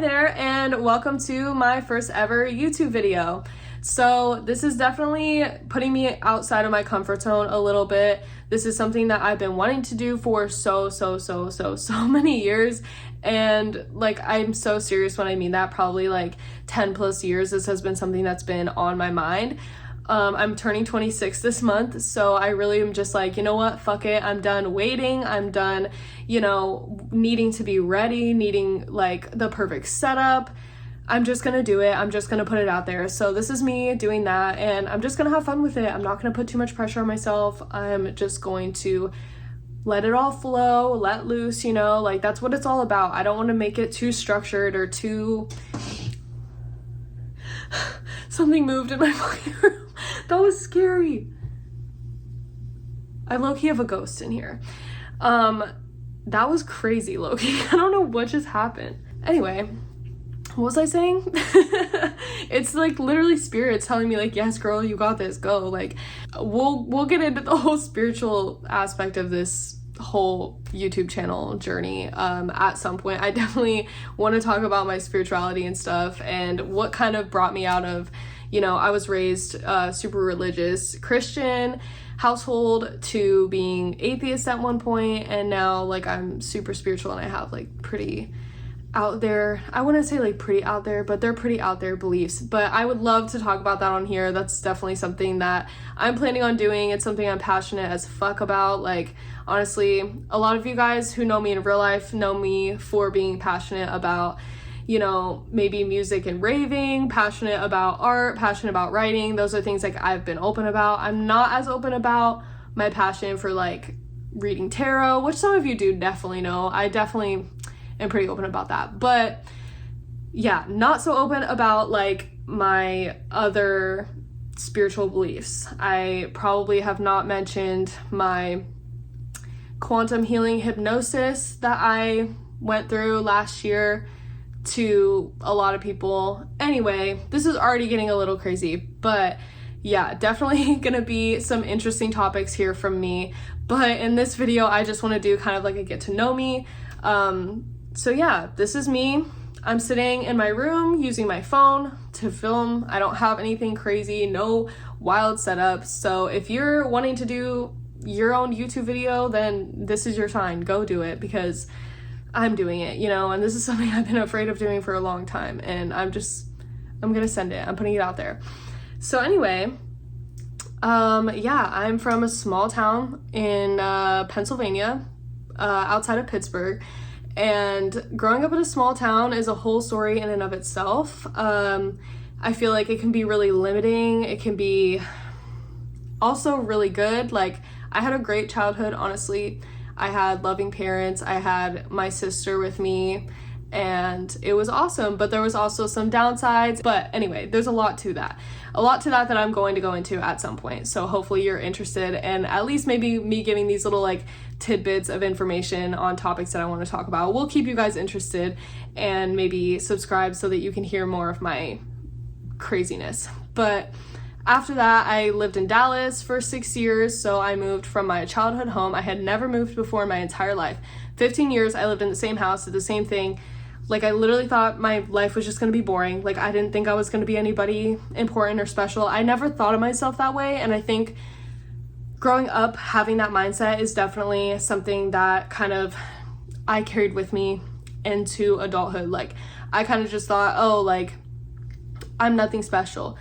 there, and welcome to my first ever YouTube video. So this is definitely putting me outside of my comfort zone a little bit. This is something that I've been wanting to do for so many years, and like, I'm so serious when I mean that. Probably like 10 plus years this has been something that's been on my mind. I'm turning 26 this month, so I really am just like, you know what, fuck it, I'm done waiting, I'm done, needing to be ready, needing like the perfect setup. I'm just gonna do it, I'm just gonna put it out there. So this is me doing that, and I'm just gonna have fun with it. I'm not gonna put too much pressure on myself. I'm just going to let it all flow, let loose, like that's what it's all about. I don't want to make it too structured or too... Something moved in my fucking room. That was scary. I low-key have a ghost in here. That was crazy, low-key. I don't know what just happened. Anyway, what was I saying? It's like literally spirits telling me like, yes girl, you got this, go. Like, we'll get into the whole spiritual aspect of this whole YouTube channel journey at some point. I definitely want to talk about my spirituality and stuff, and what kind of brought me out of, I was raised super religious Christian household to being atheist at one point, and now like I'm super spiritual, and I have like pretty out there, I wouldn't say like pretty out there, but they're pretty out there beliefs. But I would love to talk about that on here. That's definitely something that I'm planning on doing. It's something I'm passionate as fuck about. Like, honestly, a lot of you guys who know me in real life know me for being passionate about, maybe music and raving, passionate about art, passionate about writing. Those are things like I've been open about. I'm not as open about my passion for like reading tarot, which some of you do definitely know. I definitely am pretty open about that. But yeah, not so open about like my other spiritual beliefs. I probably have not mentioned my quantum healing hypnosis that I went through last year to a lot of people. Anyway, this is already getting a little crazy, but yeah, definitely gonna be some interesting topics here from me. But in this video, I just want to do kind of like a get to know me. So yeah, this is me. I'm sitting in my room using my phone to film. I don't have anything crazy, no wild setup. So if you're wanting to do your own YouTube video, then this is your sign. Go do it, because I'm doing it, and this is something I've been afraid of doing for a long time, and I'm gonna send it. I'm putting it out there. So anyway, yeah, I'm from a small town in Pennsylvania, outside of Pittsburgh. And growing up in a small town is a whole story in and of itself. I feel like it can be really limiting. It can be also really good. Like, I had a great childhood, honestly. I had loving parents. I had my sister with me, and it was awesome. But there was also some downsides. But anyway, there's a lot to that. That I'm going to go into at some point. So hopefully you're interested, and at least maybe me giving these little like tidbits of information on topics that I want to talk about will keep you guys interested, and maybe subscribe so that you can hear more of my craziness. But after that, I lived in Dallas for 6 years. So I moved from my childhood home. I had never moved before in my entire life. 15 years I lived in the same house, did the same thing. Like, I literally thought my life was just going to be boring. Like, I didn't think I was going to be anybody important or special. I never thought of myself that way. And I think growing up, having that mindset is definitely something that kind of I carried with me into adulthood. Like, I kind of just thought, oh, like, I'm nothing special.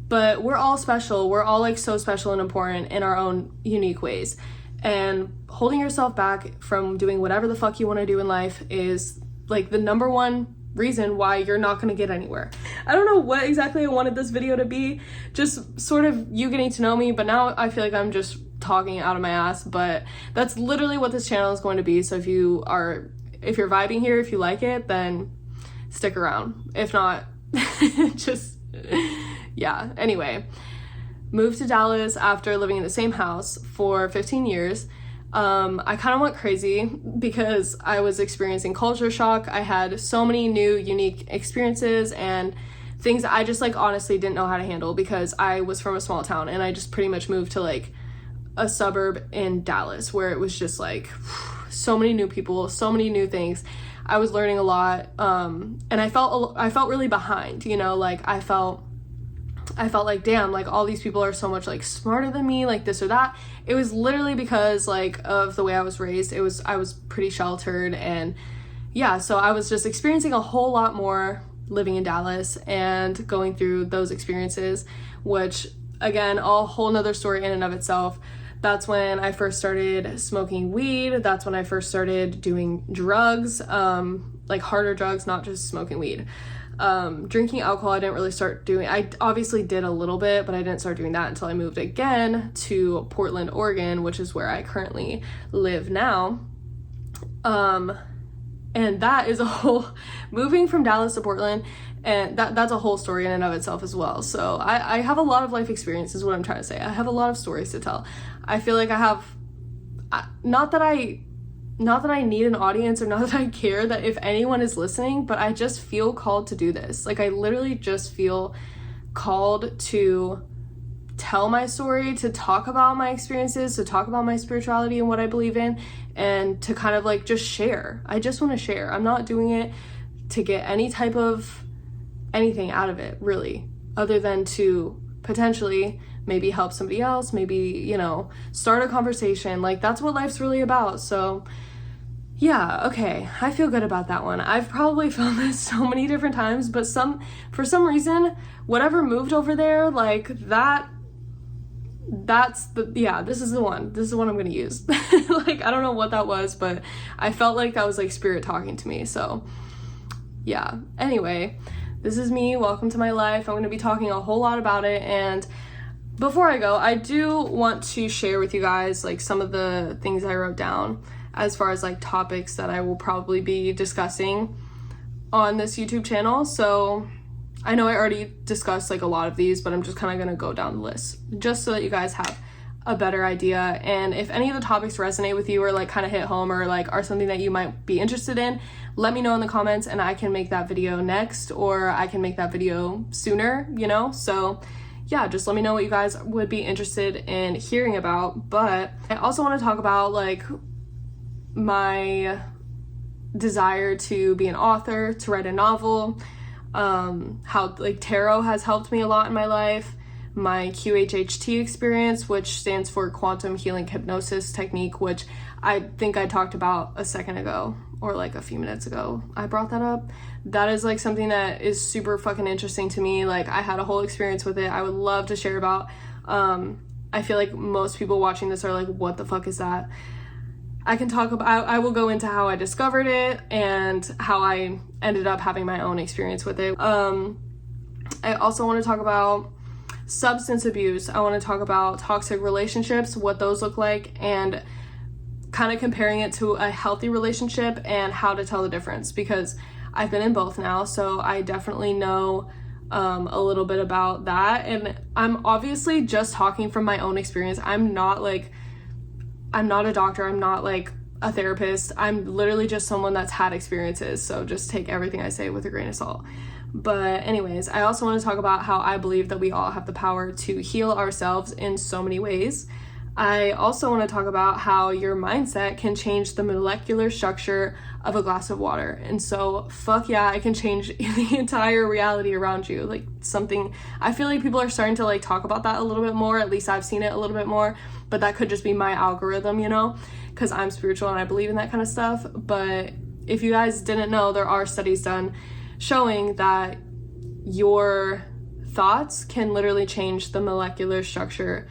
But we're all special. We're all like so special and important in our own unique ways. And holding yourself back from doing whatever the fuck you want to do in life is like the number one reason why you're not going to get anywhere. I don't know what exactly I wanted this video to be, just sort of you getting to know me, but now I feel like I'm just talking out of my ass. But that's literally what this channel is going to be. So if you're vibing here, if you like it, then stick around. If not, just yeah. Anyway, moved to Dallas after living in the same house for 15 years. I kind of went crazy because I was experiencing culture shock. I had so many new, unique experiences and things that I just like honestly didn't know how to handle, because I was from a small town and I just pretty much moved to like a suburb in Dallas where it was just like so many new people, so many new things. I was learning a lot, and I felt really behind, you know, like I felt like, damn, like all these people are so much like smarter than me, like this or that. It was literally because like of the way I was raised. I was pretty sheltered, and yeah, so I was just experiencing a whole lot more living in Dallas and going through those experiences, which again, a whole nother story in and of itself. That's when I first started smoking weed. That's when I first started doing drugs, like harder drugs, not just smoking weed. Drinking alcohol, I didn't really start doing. I obviously did a little bit, but I didn't start doing that until I moved again to Portland, Oregon, which is where I currently live now. And that is a whole, moving from Dallas to Portland, and that's a whole story in and of itself as well. So I have a lot of life experience is what I'm trying to say. I have a lot of stories to tell. I feel like I have, not that I need an audience, or not that I care that if anyone is listening, but I just feel called to do this. Like I literally just feel called to tell my story, to talk about my experiences, to talk about my spirituality and what I believe in, and to kind of like just share. I just want to share. I'm not doing it to get any type of anything out of it, really, other than to potentially maybe help somebody else, maybe, you know, start a conversation. Like that's what life's really about. So yeah, okay, I feel good about that one. I've probably filmed this so many different times, but for some reason, whatever moved over there, like this is the one. This is the one I'm gonna use. Like, I don't know what that was, but I felt like that was like spirit talking to me. So yeah, anyway, this is me. Welcome to my life. I'm gonna be talking a whole lot about it. And before I go, I do want to share with you guys like some of the things I wrote down as far as like topics that I will probably be discussing on this YouTube channel. So I know I already discussed like a lot of these, but I'm just kind of going to go down the list just so that you guys have a better idea. And if any of the topics resonate with you or like kind of hit home or like are something that you might be interested in, let me know in the comments and I can make that video next, or I can make that video sooner, you know? So yeah, just let me know what you guys would be interested in hearing about. But I also want to talk about like my desire to be an author, to write a novel, how like tarot has helped me a lot in my life, my QHHT experience, which stands for quantum healing hypnosis technique, which I think I talked about a second ago or like a few minutes ago. I brought that up. That is like something that is super fucking interesting to me. Like I had a whole experience with it. I would love to share about. I feel like most people watching this are like, what the fuck is that? I will go into how I discovered it and how I ended up having my own experience with it. I also want to talk about substance abuse. I want to talk about toxic relationships, what those look like, and kind of comparing it to a healthy relationship and how to tell the difference, because I've been in both now, so I definitely know a little bit about that. And I'm obviously just talking from my own experience. I'm not a doctor, I'm not like a therapist. I'm literally just someone that's had experiences, so just take everything I say with a grain of salt. But anyways, I also want to talk about how I believe that we all have the power to heal ourselves in so many ways. I also want to talk about how your mindset can change the molecular structure of a glass of water. And so, fuck yeah, it can change the entire reality around you. Like something, I feel like people are starting to like talk about that a little bit more. At least I've seen it a little bit more, but that could just be my algorithm, you know, because I'm spiritual and I believe in that kind of stuff. But if you guys didn't know, there are studies done showing that your thoughts can literally change the molecular structure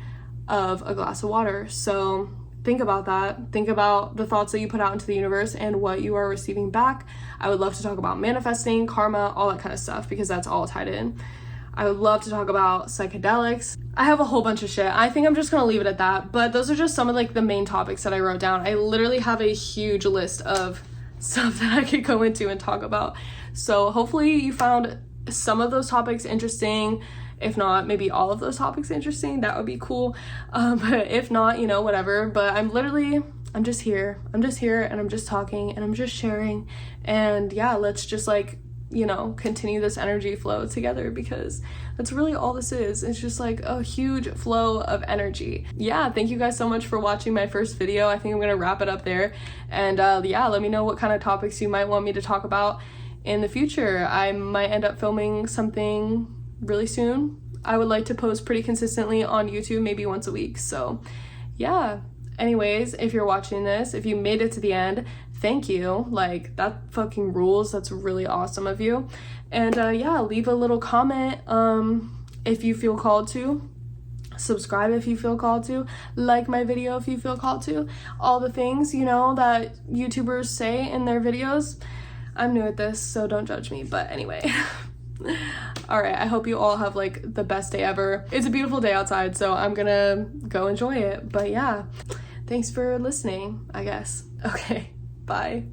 of a glass of water. So think about that. Think about the thoughts that you put out into the universe and what you are receiving back. I would love to talk about manifesting, karma, all that kind of stuff, because that's all tied in. I would love to talk about psychedelics. I have a whole bunch of shit. I think I'm just gonna leave it at that, but those are just some of like the main topics that I wrote down. I literally have a huge list of stuff that I could go into and talk about. So hopefully you found some of those topics interesting. If not, maybe all of those topics interesting. That would be cool. But if not, you know, whatever. But I'm just here. And I'm just talking and I'm just sharing. And yeah, let's just like you know, continue this energy flow together, because that's really all this is. It's just like a huge flow of energy. Yeah, thank you guys so much for watching my first video. I think I'm gonna wrap it up there. And yeah, let me know what kind of topics you might want me to talk about in the future. I might end up filming something really soon. I would like to post pretty consistently on YouTube, maybe once a week. So yeah, anyways, if you're watching this, if you made it to the end, thank you. Like, that fucking rules. That's really awesome of you. And yeah, leave a little comment if you feel called to. Subscribe if you feel called to. Like my video if you feel called to. All the things, you know, that YouTubers say in their videos. I'm new at this, so don't judge me. But anyway. All right, I hope you all have like the best day ever. It's a beautiful day outside, so I'm gonna go enjoy it. But yeah, thanks for listening, I guess. Okay. Bye.